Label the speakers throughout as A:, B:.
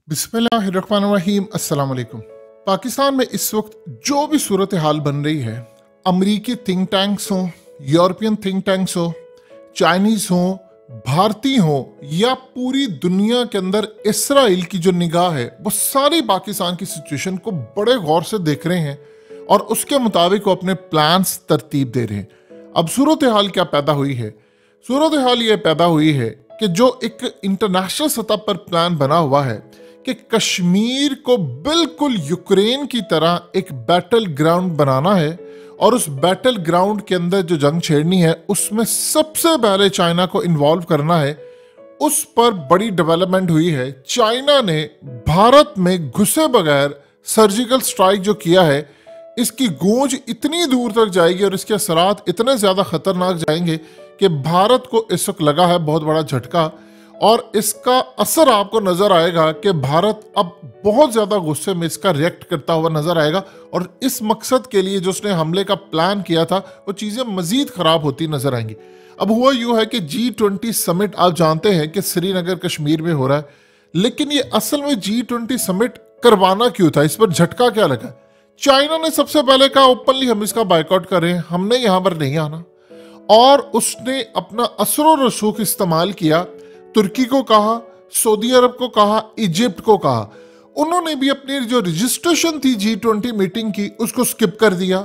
A: बिस्मिल्लाहिर्रहमानिर्रहीम। अस्सलाम वालेकुम। पाकिस्तान में इस वक्त जो भी सूरत हाल बन रही है, अमरीकी थिंक टैंक्स हों, यूरोपियन थिंक टैंक्स हो, चाइनीज हों, भारतीय हों, या पूरी दुनिया के अंदर इसराइल की जो निगाह है वो सारी पाकिस्तान की सिचुएशन को बड़े गौर से देख रहे हैं और उसके मुताबिक वो अपने प्लान्स तरतीब दे रहे हैं। अब सूरत हाल क्या पैदा हुई है? सूरत हाल ये पैदा हुई है कि जो एक इंटरनेशनल सतह पर प्लान बना हुआ है कि कश्मीर को बिल्कुल यूक्रेन की तरह एक बैटल ग्राउंड बनाना है और उस बैटल ग्राउंड के अंदर जो जंग छेड़नी है उसमें सबसे पहले चाइना को इन्वॉल्व करना है। उस पर बड़ी डेवलपमेंट हुई है। चाइना ने भारत में घुसे बगैर सर्जिकल स्ट्राइक जो किया है, इसकी गूंज इतनी दूर तक जाएगी और इसके असरात इतने ज़्यादा खतरनाक जाएंगे कि भारत को इस वक्त लगा है बहुत बड़ा झटका और इसका असर आपको नजर आएगा कि भारत अब बहुत ज्यादा गुस्से में इसका रिएक्ट करता हुआ नजर आएगा और इस मकसद के लिए जो उसने हमले का प्लान किया था वो चीजें मजीद खराब होती नजर आएंगी। अब हुआ यूं है कि G20 समिट आप जानते हैं कि श्रीनगर कश्मीर में हो रहा है, लेकिन ये असल में G20 समिट करवाना क्यों था? इस पर झटका क्या लगा? चाइना ने सबसे पहले कहा ओपनली हम इसका बायकॉट करें, हमने यहां पर नहीं आना, और उसने अपना असर और रसूख इस्तेमाल किया। तुर्की को कहा, सऊदी अरब को कहा, इजिप्ट को कहा। उन्होंने भी अपनी जो रजिस्ट्रेशन थी G20 मीटिंग की उसको स्किप कर दिया।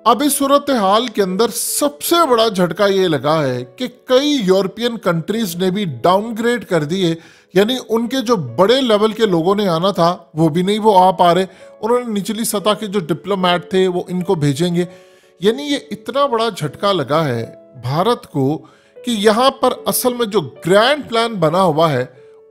A: अब इस सूरत हाल के अंदर सबसे बड़ा झटका ये लगा है कि कई यूरोपियन कंट्रीज ने भी डाउनग्रेड कर दिए, यानी उनके जो बड़े लेवल के लोगों ने आना था वो भी नहीं वो आ पा रहे। उन्होंने निचली सतह के जो डिप्लोमेट थे वो इनको भेजेंगे। यानी ये इतना बड़ा झटका लगा है भारत को कि यहाँ पर असल में जो ग्रैंड प्लान बना हुआ है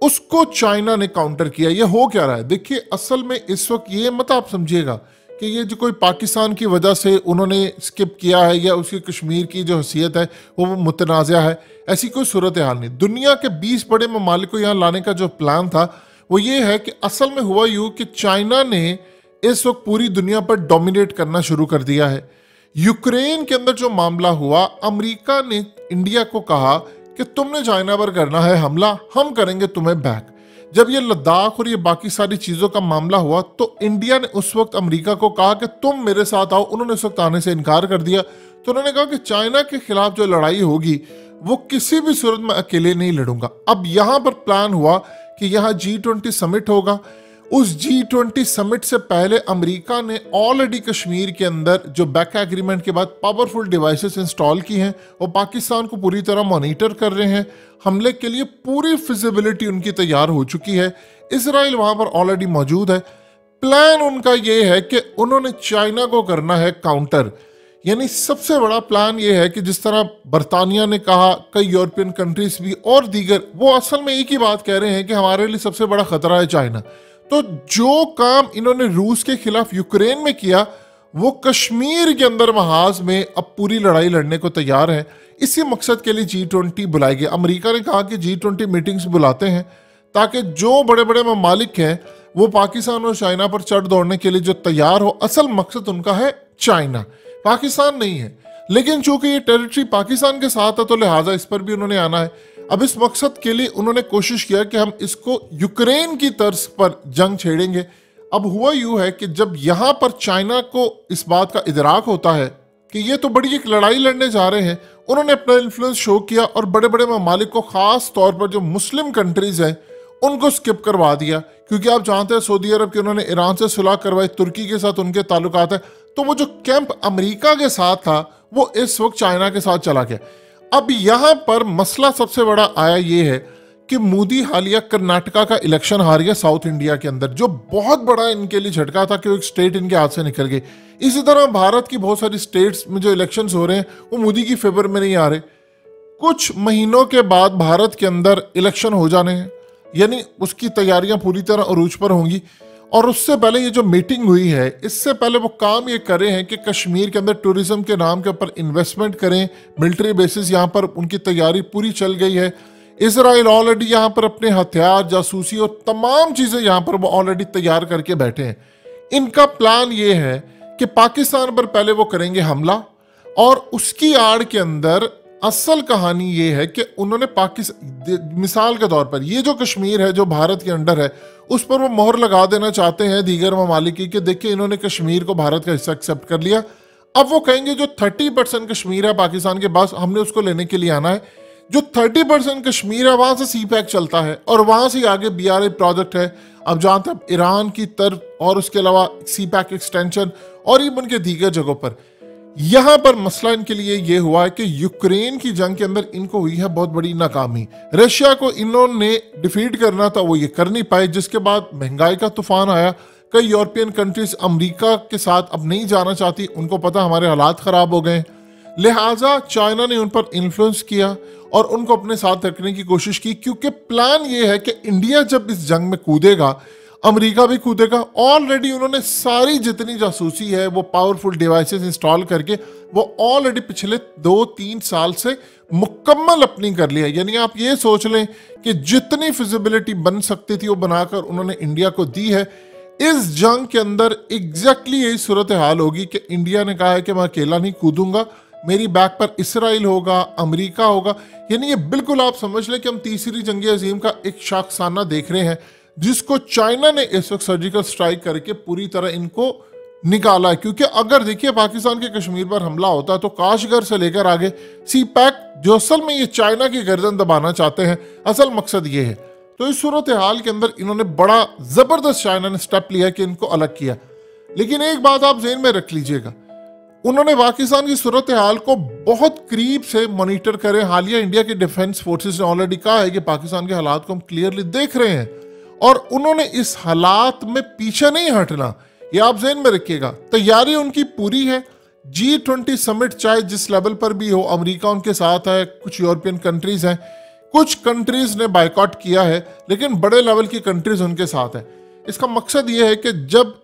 A: उसको चाइना ने काउंटर किया। ये हो क्या रहा है? देखिए, असल में इस वक्त ये मत आप समझिएगा कि ये जो कोई पाकिस्तान की वजह से उन्होंने स्किप किया है या उसकी कश्मीर की जो हैसियत है वो मुतनाज़ा है, ऐसी कोई सूरत हाल नहीं। दुनिया के 20 बड़े ममालिक को यहाँ लाने का जो प्लान था वो ये है कि असल में हुआ यूँ कि चाइना ने इस वक्त पूरी दुनिया पर डोमिनेट करना शुरू कर दिया है। यूक्रेन के अंदर जो मामला हुआ, अमेरिका ने इंडिया को कहा कि तुमने चाइना पर करना है हमला, हम करेंगे तुम्हें बैक। जब ये लद्दाख और ये बाकी सारी चीज़ों का मामला हुआ तो इंडिया ने उस वक्त अमेरिका को कहा कि तुम मेरे साथ आओ। उन्होंने उस वक्त आने से इनकार कर दिया। तो उन्होंने कहा कि चाइना के खिलाफ जो लड़ाई होगी वो किसी भी सूरत में अकेले नहीं लड़ूंगा। अब यहाँ पर प्लान हुआ कि यहाँ G20 समिट होगा। उस G20 समिट से पहले अमेरिका ने ऑलरेडी कश्मीर के अंदर जो बैक एग्रीमेंट के बाद पावरफुल डिवाइसेस इंस्टॉल की हैं और पाकिस्तान को पूरी तरह मॉनिटर कर रहे हैं। हमले के लिए पूरी फिजिबिलिटी उनकी तैयार हो चुकी है। इसराइल वहां पर ऑलरेडी मौजूद है। प्लान उनका ये है कि उन्होंने चाइना को करना है काउंटर। यानी सबसे बड़ा प्लान ये है कि जिस तरह बरतानिया ने कहा, कई यूरोपियन कंट्रीज भी और दीगर, वो असल में एक ही बात कह रहे हैं कि हमारे लिए सबसे बड़ा खतरा है चाइना। तो जो काम इन्होंने रूस के खिलाफ यूक्रेन में किया वो कश्मीर के अंदर महाज में अब पूरी लड़ाई लड़ने को तैयार है। इसी मकसद के लिए G20 बुलाई गई। अमेरिका ने कहा कि G20 मीटिंग्स बुलाते हैं ताकि जो बड़े बड़े ममालिक हैं वो पाकिस्तान और चाइना पर चढ़ दौड़ने के लिए जो तैयार हो। असल मकसद उनका है चाइना, पाकिस्तान नहीं है। लेकिन चूंकि ये टेरिटरी पाकिस्तान के साथ है तो लिहाजा इस पर भी उन्होंने आना है। अब इस मकसद के लिए उन्होंने कोशिश किया कि हम इसको यूक्रेन की तर्ज पर जंग छेड़ेंगे। अब हुआ यूं है कि जब यहाँ पर चाइना को इस बात का इदराक होता है कि ये तो बड़ी एक लड़ाई लड़ने जा रहे हैं, उन्होंने अपना इन्फ्लुएंस शो किया और बड़े बड़े ममालिक को, खास तौर पर जो मुस्लिम कंट्रीज हैं उनको स्किप करवा दिया। क्योंकि आप जानते हैं सऊदी अरब के उन्होंने ईरान से सुलह करवाई, तुर्की के साथ उनके ताल्लुकात है, तो वो जो कैंप अमेरिका के साथ था वो इस वक्त चाइना के साथ चला गया। अब यहाँ पर मसला सबसे बड़ा आया ये है कि मोदी हालिया कर्नाटका का इलेक्शन हार गया साउथ इंडिया के अंदर, जो बहुत बड़ा इनके लिए झटका था कि वो एक स्टेट इनके हाथ से निकल गई। इसी तरह भारत की बहुत सारी स्टेट्स में जो इलेक्शंस हो रहे हैं वो मोदी की फेवर में नहीं आ रहे। कुछ महीनों के बाद भारत के अंदर इलेक्शन हो जाने हैं, यानी उसकी तैयारियां पूरी तरह अरूज पर होंगी। और उससे पहले ये जो मीटिंग हुई है, इससे पहले वो काम ये कर रहे हैं कि कश्मीर के अंदर टूरिज्म के नाम के ऊपर इन्वेस्टमेंट करें। मिलिट्री बेसिस यहाँ पर उनकी तैयारी पूरी चल गई है। इसराइल ऑलरेडी यहाँ पर अपने हथियार, जासूसी और तमाम चीज़ें यहाँ पर वो ऑलरेडी तैयार करके बैठे हैं। इनका प्लान ये है कि पाकिस्तान पर पहले वो करेंगे हमला और उसकी आड़ के अंदर असल कहानी ये है कि उन्होंने पाकिस्तान, मिसाल के तौर पर ये जो कश्मीर है जो भारत के अंडर है, उस पर वो मोहर लगा देना चाहते हैं दीगर ममालिक की कि देखिए इन्होंने कश्मीर को भारत का हिस्सा एक्सेप्ट कर लिया, अब वो कहेंगे जो 30% कश्मीर है पाकिस्तान के पास, हमने उसको लेने के लिए आना है। जो 30% कश्मीर है वहां से सी पैक चलता है और वहां से आगे BRI प्रोजेक्ट है। अब जहां तक ईरान की तरफ और उसके अलावा सी पैक एक्सटेंशन और इवन के दीगर जगहों पर, यहां पर मसला इनके लिए ये हुआ है कि यूक्रेन की जंग के अंदर इनको हुई है बहुत बड़ी नाकामी। रशिया को इन्होंने डिफीट करना था, वो ये कर नहीं पाए, जिसके बाद महंगाई का तूफान आया। कई यूरोपियन कंट्रीज अमेरिका के साथ अब नहीं जाना चाहती, उनको पता हमारे हालात खराब हो गए, लिहाजा चाइना ने उन पर इन्फ्लुएंस किया और उनको अपने साथ रखने की कोशिश की, क्योंकि प्लान ये है कि इंडिया जब इस जंग में कूदेगा अमेरिका भी कूदेगा। ऑलरेडी उन्होंने सारी जितनी जासूसी है वो पावरफुल डिवाइसेस इंस्टॉल करके वो ऑलरेडी पिछले 2-3 साल से मुकम्मल अपनी कर लिया। यानी आप ये सोच लें कि जितनी फिजिबिलिटी बन सकती थी वो बनाकर उन्होंने इंडिया को दी है। इस जंग के अंदर एग्जैक्टली यही सूरत हाल होगी कि इंडिया ने कहा है कि मैं अकेला नहीं कूदूंगा, मेरी बैक पर इसराइल होगा, अमेरिका होगा। यानी ये बिल्कुल आप समझ लें कि हम तीसरी जंग अजीम का एक शाखसाना देख रहे हैं, जिसको चाइना ने इस वक्त सर्जिकल स्ट्राइक करके पूरी तरह इनको निकाला है। क्योंकि अगर देखिए पाकिस्तान के कश्मीर पर हमला होता है तो काशगर से लेकर आगे सी पैक, जो असल में ये चाइना की गर्दन दबाना चाहते हैं, असल मकसद ये है। तो इस सूरत हाल के अंदर इन्होंने बड़ा जबरदस्त चाइना ने स्टेप लिया कि इनको अलग किया। लेकिन एक बात आप ज़हन में रख लीजिएगा, उन्होंने पाकिस्तान की सूरत हाल को बहुत करीब से मॉनिटर करे। हालिया इंडिया के डिफेंस फोर्सेस ने ऑलरेडी कहा है कि पाकिस्तान के हालात को हम क्लियरली देख रहे हैं और उन्होंने इस हालात में पीछे नहीं हटना, ये आप ज़हन में रखिएगा। तैयारी उनकी पूरी है। G20 समिट चाहे जिस लेवल पर भी हो, अमेरिका उनके साथ है, कुछ यूरोपियन कंट्रीज हैं, कुछ कंट्रीज ने बाइकआउट किया है, लेकिन बड़े लेवल की कंट्रीज उनके साथ है। इसका मकसद ये है कि जब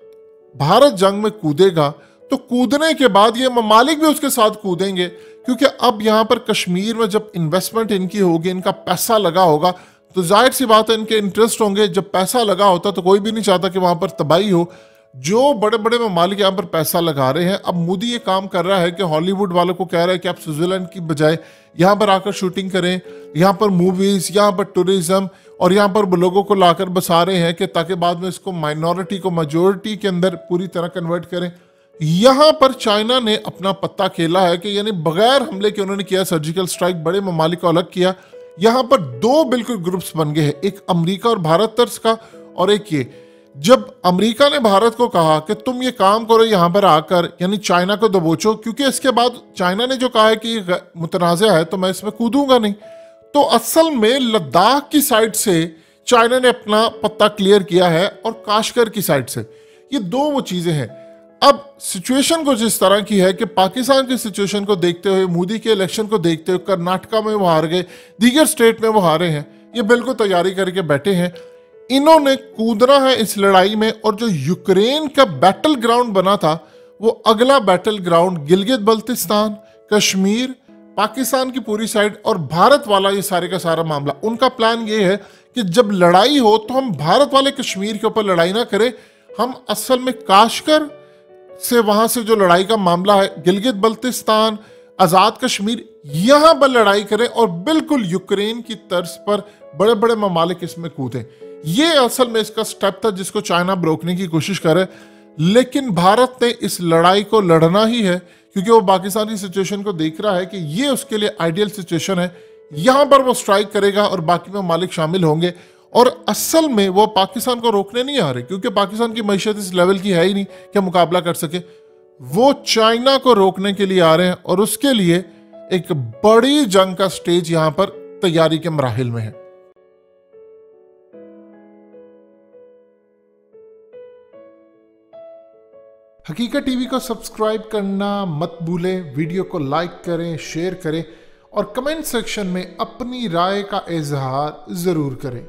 A: भारत जंग में कूदेगा तो कूदने के बाद ये ममालिक भी उसके साथ कूदेंगे, क्योंकि अब यहाँ पर कश्मीर में जब इन्वेस्टमेंट इनकी होगी, इनका पैसा लगा होगा, तो जाहिर सी बात है इनके इंटरेस्ट होंगे। जब पैसा लगा होता तो कोई भी नहीं चाहता कि वहां पर तबाही हो। जो बड़े बड़े ममालिक यहाँ पर पैसा लगा रहे हैं, अब मोदी ये काम कर रहा है कि हॉलीवुड वालों को कह रहा है कि आप स्विट्जरलैंड की बजाय यहाँ पर आकर शूटिंग करें, यहाँ पर मूवीज, यहाँ पर टूरिज्म और यहाँ पर लोगों को लाकर बसा रहे हैं कि ताकि बाद में इसको माइनॉरिटी को मेजोरिटी के अंदर पूरी तरह कन्वर्ट करें। यहाँ पर चाइना ने अपना पत्ता खेला है कि यानी बगैर हमले के उन्होंने किया सर्जिकल स्ट्राइक, बड़े ममालिक को अलग किया। यहाँ पर दो बिल्कुल ग्रुप्स बन गए हैं, एक अमेरिका और भारत तर्ज का और एक ये। जब अमेरिका ने भारत को कहा कि तुम ये काम करो यहाँ पर आकर, यानी चाइना को दबोचो, क्योंकि इसके बाद चाइना ने जो कहा है कि ये मुतनाज़ा है तो मैं इसमें कूदूंगा नहीं, तो असल में लद्दाख की साइड से चाइना ने अपना पत्ता क्लियर किया है और काशगर की साइड से। ये दो वो चीज़ें हैं। अब सिचुएशन कुछ इस तरह की है कि पाकिस्तान की सिचुएशन को देखते हुए, मोदी के इलेक्शन को देखते हुए, कर्नाटका में वो हार गए, दीगर स्टेट में वो हारे हैं, ये बिल्कुल तैयारी करके बैठे हैं। इन्होंने कूदना है इस लड़ाई में, और जो यूक्रेन का बैटल ग्राउंड बना था वो अगला बैटल ग्राउंड गिलगित बल्तिस्तान, कश्मीर, पाकिस्तान की पूरी साइड और भारत वाला ये सारे का सारा मामला। उनका प्लान ये है कि जब लड़ाई हो तो हम भारत वाले कश्मीर के ऊपर लड़ाई ना करें, हम असल में काशगर से वहां से जो लड़ाई का मामला है, गिलगित बल्तिस्तान, आज़ाद कश्मीर, यहां पर लड़ाई करें और बिल्कुल यूक्रेन की तर्ज पर बड़े बड़े ममालिक इसमें कूदें। ये असल में इसका स्टेप था जिसको चाइना रोकने की कोशिश करे, लेकिन भारत ने इस लड़ाई को लड़ना ही है क्योंकि वो पाकिस्तान की सिचुएशन को देख रहा है कि ये उसके लिए आइडियल सिचुएशन है। यहां पर वो स्ट्राइक करेगा और बाकी ममालिक शामिल होंगे, और असल में वो पाकिस्तान को रोकने नहीं आ रहे क्योंकि पाकिस्तान की मैशत इस लेवल की है ही नहीं कि मुकाबला कर सके। वो चाइना को रोकने के लिए आ रहे हैं और उसके लिए एक बड़ी जंग का स्टेज यहां पर तैयारी के मराहिल में है। हकीकत टीवी को सब्सक्राइब करना मत भूलें, वीडियो को लाइक करें, शेयर करें और कमेंट सेक्शन में अपनी राय का इजहार जरूर करें।